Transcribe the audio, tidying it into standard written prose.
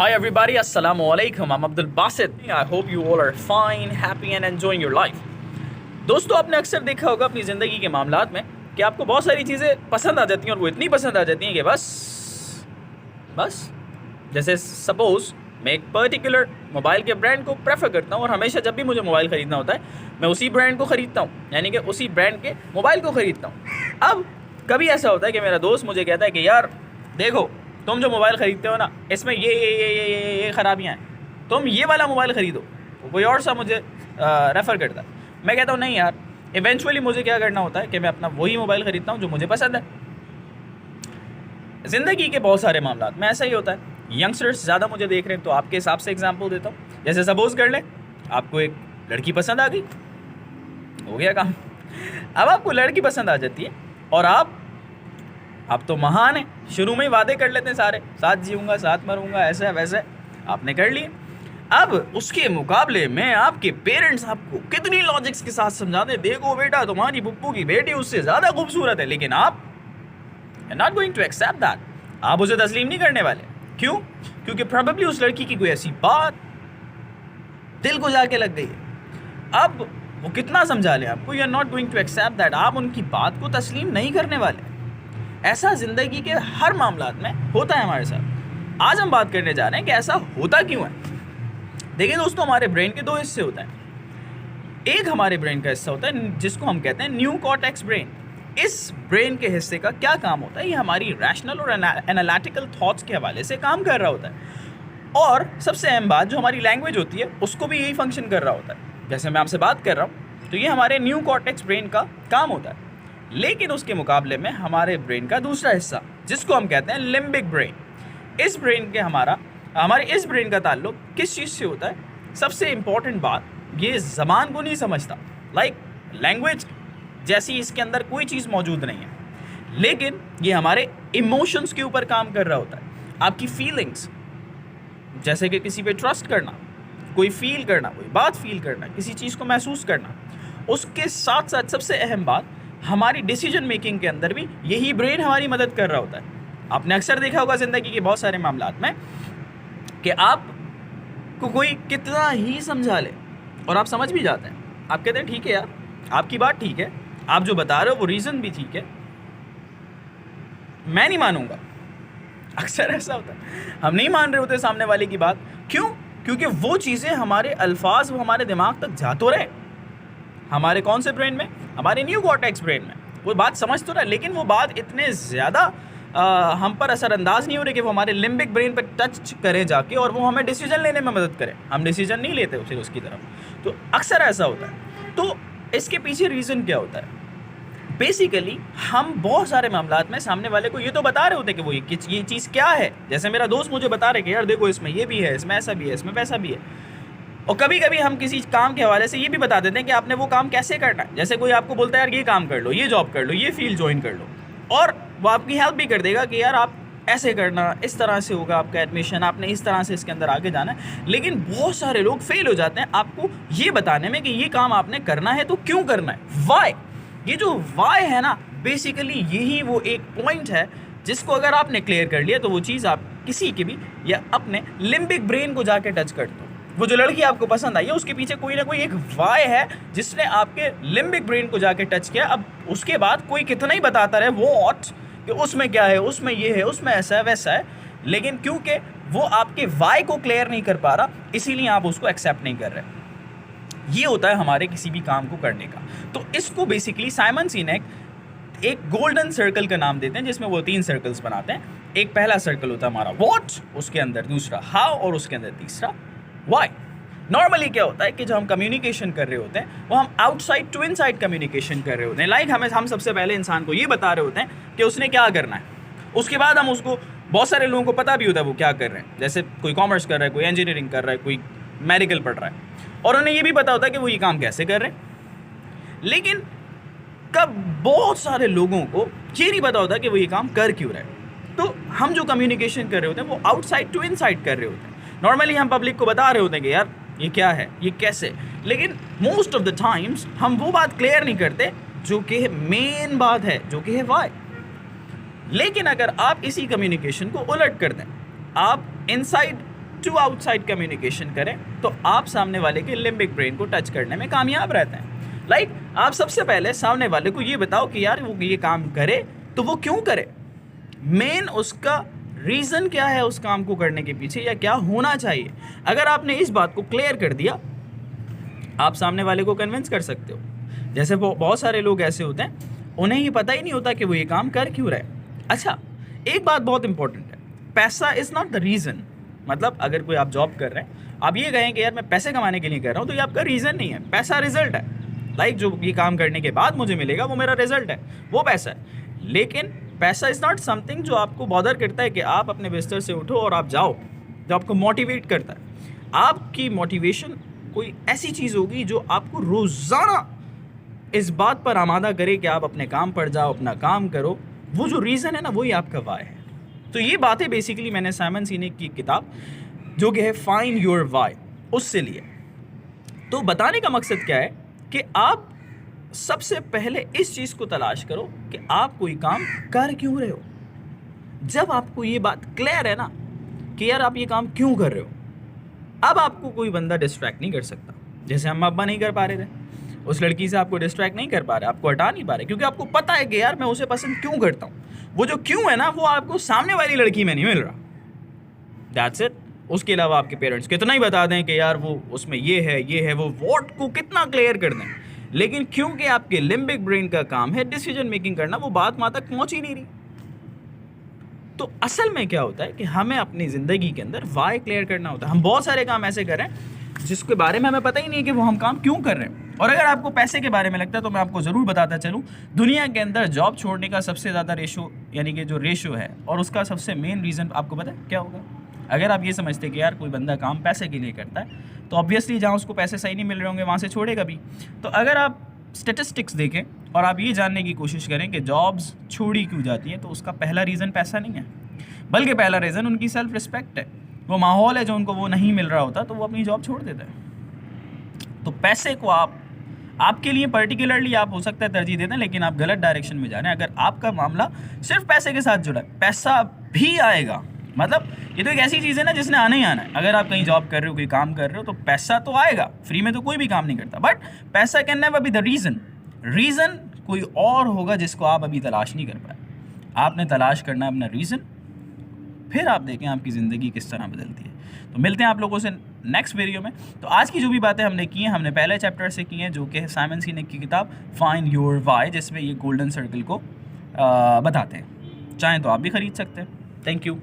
Hi everybody, Assalamu alaikum. I'm Abdul Basit. I hope you all are fine, happy and enjoying your life. दोस्तों, आपने अक्सर देखा होगा अपनी ज़िंदगी के मामलात में कि आपको बहुत सारी चीज़ें पसंद आ जाती हैं और वो इतनी पसंद आ जाती हैं कि बस जैसे सपोज़ मैं एक पर्टिकुलर मोबाइल के ब्रांड को प्रेफर करता हूँ और हमेशा जब भी मुझे मोबाइल ख़रीदना होता है मैं उसी ब्रांड को ख़रीदता हूँ, यानी कि उसी ब्रांड के मोबाइल को ख़रीदता हूँ। अब कभी ऐसा होता है कि मेरा दोस्त मुझे कहता है कि यार देखो, तुम जो मोबाइल ख़रीदते हो ना, इसमें ये ख़राबियाँ हैं, तुम ये वाला मोबाइल ख़रीदो। कोई और सा मुझे रेफ़र करता है। मैं कहता हूँ नहीं यार, इवेंचुअली मुझे क्या करना होता है कि मैं अपना वही मोबाइल ख़रीदता हूँ जो मुझे पसंद है। ज़िंदगी के बहुत सारे मामलात में ऐसा ही होता है। यंगस्टर्स ज़्यादा मुझे देख रहे हैं तो आपके हिसाब से एग्जांपल देता हूँ। जैसे सपोज़ कर लें, आपको एक लड़की पसंद आ गई, हो गया काम। अब आपको लड़की पसंद आ जाती है और आप तो महान हैं, शुरू में ही वादे कर लेते हैं सारे, साथ जीऊँगा, साथ मरूँगा, ऐसा वैसे आपने कर लिए। अब उसके मुकाबले में आपके पेरेंट्स आपको कितनी लॉजिक्स के साथ समझाते हैं, देखो बेटा तुम्हारी पुप्पू की बेटी उससे ज़्यादा खूबसूरत है, लेकिन आप not going to accept that. आप उसे तस्लीम नहीं करने वाले। क्यों? क्योंकि प्रोबेबली उस लड़की की कोई ऐसी बात दिल को जाके लग गई है। अब वो कितना समझा ले आपको, you are not going to accept that. आप उनकी बात को तस्लीम नहीं करने वाले। ऐसा ज़िंदगी के हर मामलात में होता है हमारे साथ। आज हम बात करने जा रहे हैं कि ऐसा होता क्यों है। देखिए दोस्तों, हमारे ब्रेन के दो हिस्से होते हैं। एक हमारे ब्रेन का हिस्सा होता है जिसको हम कहते हैं न्यू कॉर्टेक्स ब्रेन। इस ब्रेन के हिस्से का क्या काम होता है, ये हमारी रैशनल और एनालिटिकल थॉट्स के हवाले से काम कर रहा होता है। और सबसे अहम बात, जो हमारी लैंग्वेज होती है उसको भी यही फंक्शन कर रहा होता है। जैसे मैं आपसे बात कर रहा हूँ तो ये हमारे न्यू कॉर्टेक्स ब्रेन का काम होता है। लेकिन उसके मुकाबले में हमारे ब्रेन का दूसरा हिस्सा, जिसको हम कहते हैं लिम्बिक ब्रेन, इस ब्रेन के हमारे इस ब्रेन का ताल्लुक किस चीज़ से होता है। सबसे इम्पॉर्टेंट बात, ये ज़बान को नहीं समझता, लाइक लैंग्वेज जैसी इसके अंदर कोई चीज़ मौजूद नहीं है, लेकिन ये हमारे इमोशंस के ऊपर काम कर रहा होता है। आपकी फीलिंग्स, जैसे कि किसी पे ट्रस्ट करना, कोई फील करना, कोई बात फील करना, किसी चीज़ को महसूस करना, उसके साथ साथ सबसे अहम बात, हमारी डिसीजन मेकिंग के अंदर भी यही ब्रेन हमारी मदद कर रहा होता है। आपने अक्सर देखा होगा ज़िंदगी के बहुत सारे मामलात में कि आपको कोई कितना ही समझा ले और आप समझ भी जाते हैं। आप कहते हैं ठीक है यार, आपकी बात ठीक है, आप जो बता रहे हो वो रीज़न भी ठीक है, मैं नहीं मानूंगा। अक्सर ऐसा होता है, हम नहीं मान रहे होते सामने वाले की बात। क्यों? क्योंकि वो चीज़ें, हमारे अल्फाज वो हमारे दिमाग तक जा तो रहे, हमारे कौन से ब्रेन में, हमारे न्यू कॉर्टेक्स ब्रेन में वो बात समझ तो रहा है, लेकिन वो बात इतने ज़्यादा हम पर असरअंदाज नहीं हो रही कि वो हमारे लिम्बिक ब्रेन पर टच करें जाके और वो हमें डिसीजन लेने में मदद करें। हम डिसीजन नहीं लेते फिर उसकी तरफ। तो अक्सर ऐसा होता है। तो इसके पीछे रीज़न क्या होता है? बेसिकली हम बहुत सारे मामलात में सामने वाले को ये तो बता रहे होते हैं कि वो ये चीज़ क्या है। जैसे मेरा दोस्त मुझे बता रहे कि यार देखो, इसमें ये भी है, इसमें ऐसा भी है, इसमें वैसा भी है। और कभी कभी हम किसी काम के हवाले से ये भी बता देते हैं कि आपने वो काम कैसे करना है। जैसे कोई आपको बोलता है यार ये काम कर लो, ये जॉब कर लो, ये फील्ड ज्वाइन कर लो, और वो आपकी हेल्प भी कर देगा कि यार आप ऐसे करना, इस तरह से होगा आपका एडमिशन, आपने इस तरह से इसके अंदर आगे जाना है। लेकिन बहुत सारे लोग फेल हो जाते हैं आपको ये बताने में कि ये काम आपने करना है तो क्यों करना है, वाई। ये जो वाई है ना, बेसिकली यही वो एक पॉइंट है जिसको अगर आपने क्लियर कर लिया तो वो चीज़ आप किसी के भी या अपने लिम्बिक ब्रेन को जाके टच कर दो। वो जो लड़की आपको पसंद आई है उसके पीछे कोई ना कोई एक वाई है जिसने आपके लिम्बिक ब्रेन को जाके टच किया। अब उसके बाद कोई कितना ही बताता रहे वॉट कि उसमें क्या है, उसमें ये है, उसमें ऐसा है वैसा है, लेकिन क्योंकि वो आपके वाई को क्लियर नहीं कर पा रहा, इसीलिए आप उसको एक्सेप्ट नहीं कर रहे। ये होता है हमारे किसी भी काम को करने का। तो इसको बेसिकली साइमन सिनेक एक गोल्डन सर्कल का नाम देते हैं, जिसमें वो 3 सर्कल्स बनाते हैं। एक पहला सर्कल होता है हमारा व्हाट, उसके अंदर दूसरा हाउ और उसके अंदर तीसरा व्हाई। नॉर्मली क्या होता है कि जब हम कम्युनिकेशन कर रहे होते हैं वो हम आउटसाइड टू इनसाइड कम्युनिकेशन कर रहे होते हैं। लाइक हम सबसे पहले इंसान को ये बता रहे होते हैं कि उसने क्या करना है, उसके बाद हम उसको, बहुत सारे लोगों को पता भी होता है वो क्या कर रहे हैं। जैसे कोई कॉमर्स कर रहा है, कोई इंजीनियरिंग कर रहा है, कोई मेडिकल पढ़ रहा है, और उन्हें ये भी पता होता है कि वो ये काम कैसे कर रहे हैं। लेकिन कब बहुत सारे लोगों को ये नहीं पता होता कि वो ये काम कर क्यों रहे हैं। तो हम जो कम्युनिकेशन कर रहे होते हैं वो आउटसाइड टू इनसाइड कर रहे होते हैं। नॉर्मली हम पब्लिक को बता रहे होते हैं कि यार ये क्या है, ये कैसे, लेकिन मोस्ट ऑफ द टाइम्स हम वो बात क्लियर नहीं करते जो कि मेन बात है, जो कि है वाई। लेकिन अगर आप इसी कम्युनिकेशन को उलट कर दें, आप इनसाइड टू आउटसाइड कम्युनिकेशन करें तो आप सामने वाले के लिम्बिक ब्रेन को टच करने में कामयाब रहते हैं। लाइक आप सबसे पहले सामने वाले को ये बताओ कि यार वो ये काम करे तो वो क्यों करे, मेन उसका रीज़न क्या है उस काम को करने के पीछे, या क्या होना चाहिए। अगर आपने इस बात को क्लियर कर दिया, आप सामने वाले को कन्विंस कर सकते हो। जैसे बहुत सारे लोग ऐसे होते हैं, उन्हें ही पता ही नहीं होता कि वो ये काम कर क्यों रहे। अच्छा, एक बात बहुत इंपॉर्टेंट है, पैसा इज़ नॉट द रीज़न। मतलब अगर कोई आप जॉब कर रहे हैं, आप ये कहें कि यार मैं पैसे कमाने के लिए कर रहा हूँ, तो ये आपका रीज़न नहीं है, पैसा रिजल्ट है। लाइक जो ये काम करने के बाद मुझे मिलेगा वो मेरा रिजल्ट है, वो पैसा है। लेकिन पैसा इज़ नॉट समथिंग जो आपको बॉदर करता है कि आप अपने बिस्तर से उठो और आप जाओ, जो आपको मोटिवेट करता है। आपकी मोटिवेशन कोई ऐसी चीज़ होगी जो आपको रोज़ाना इस बात पर आमादा करे कि आप अपने काम पर जाओ, अपना काम करो। वो जो रीज़न है ना, वही आपका वाई है। तो ये बातें बेसिकली मैंने साइमन सिनेक की किताब जो कि है फाइंड योर वाई, उससे लिए। तो बताने का मकसद क्या है कि आप सबसे पहले इस चीज़ को तलाश करो कि आप कोई काम कर क्यों रहे हो। जब आपको ये बात क्लियर है ना कि यार आप ये काम क्यों कर रहे हो, अब आपको कोई बंदा डिस्ट्रैक्ट नहीं कर सकता। जैसे हम अब्बा नहीं कर पा रहे थे, उस लड़की से आपको डिस्ट्रैक्ट नहीं कर पा रहे, आपको हटा नहीं पा रहे, क्योंकि आपको पता है कि यार मैं उसे पसंद क्यों करता हूँ। वो जो क्यों है ना, वो आपको सामने वाली लड़की में नहीं मिल रहा। That's it. उसके अलावा आपके पेरेंट्स कितना ही बता दें कि यार वो उसमें ये है वो वॉट को कितना क्लियर कर दें, लेकिन क्योंकि आपके लिम्बिक ब्रेन का काम है डिसीजन मेकिंग करना, वो बात वहाँ तक पहुँच ही नहीं रही। तो असल में क्या होता है कि हमें अपनी ज़िंदगी के अंदर वाई क्लियर करना होता है। हम बहुत सारे काम ऐसे कर रहे हैं जिसके बारे में हमें पता ही नहीं है कि वो हम काम क्यों कर रहे हैं। और अगर आपको पैसे के बारे में लगता है तो मैं आपको ज़रूर बताता चलूँ, दुनिया के अंदर जॉब छोड़ने का सबसे ज़्यादा रेशो, यानी कि जो रेशो है, और उसका सबसे मेन रीज़न आपको पता है क्या होगा। अगर आप ये समझते कि यार कोई बंदा काम पैसे के लिए करता है, तो ऑब्वियसली जहाँ उसको पैसे सही नहीं मिल रहे होंगे वहाँ से छोड़ेगा भी। तो अगर आप स्टेटिस्टिक्स देखें और आप ये जानने की कोशिश करें कि जॉब्स छोड़ी क्यों जाती हैं, तो उसका पहला रीज़न पैसा नहीं है, बल्कि पहला रीज़न उनकी सेल्फ रिस्पेक्ट है। वो माहौल है जो उनको वो नहीं मिल रहा होता, तो वो अपनी जॉब छोड़ देते हैं। तो पैसे को आपके लिए पर्टिकुलरली आप हो सकता है तरजीह देते हैं, लेकिन आप गलत डायरेक्शन में जा रहे हैं। अगर आपका मामला सिर्फ पैसे के साथ जुड़ा है, पैसा भी आएगा। मतलब ये तो एक ऐसी चीज़ है ना जिसने आना ही आना है। अगर आप कहीं जॉब कर रहे हो, कोई काम कर रहे हो, तो पैसा तो आएगा, फ्री में तो कोई भी काम नहीं करता। बट पैसा can never be the reason कोई और होगा जिसको आप अभी तलाश नहीं कर पाए। आपने तलाश करना है अपना रीज़न, फिर आप देखें आपकी ज़िंदगी किस तरह बदलती है। तो मिलते हैं आप लोगों से नेक्स्ट वीडियो में। तो आज की जो भी बातें हमने की हैं, हमने पहले चैप्टर से की हैं, जो कि है साइमन सिनेक की किताब फाइंड योर वाई, जिसमें ये गोल्डन सर्कल को बताते हैं। चाहें तो आप भी ख़रीद सकते हैं। Thank you.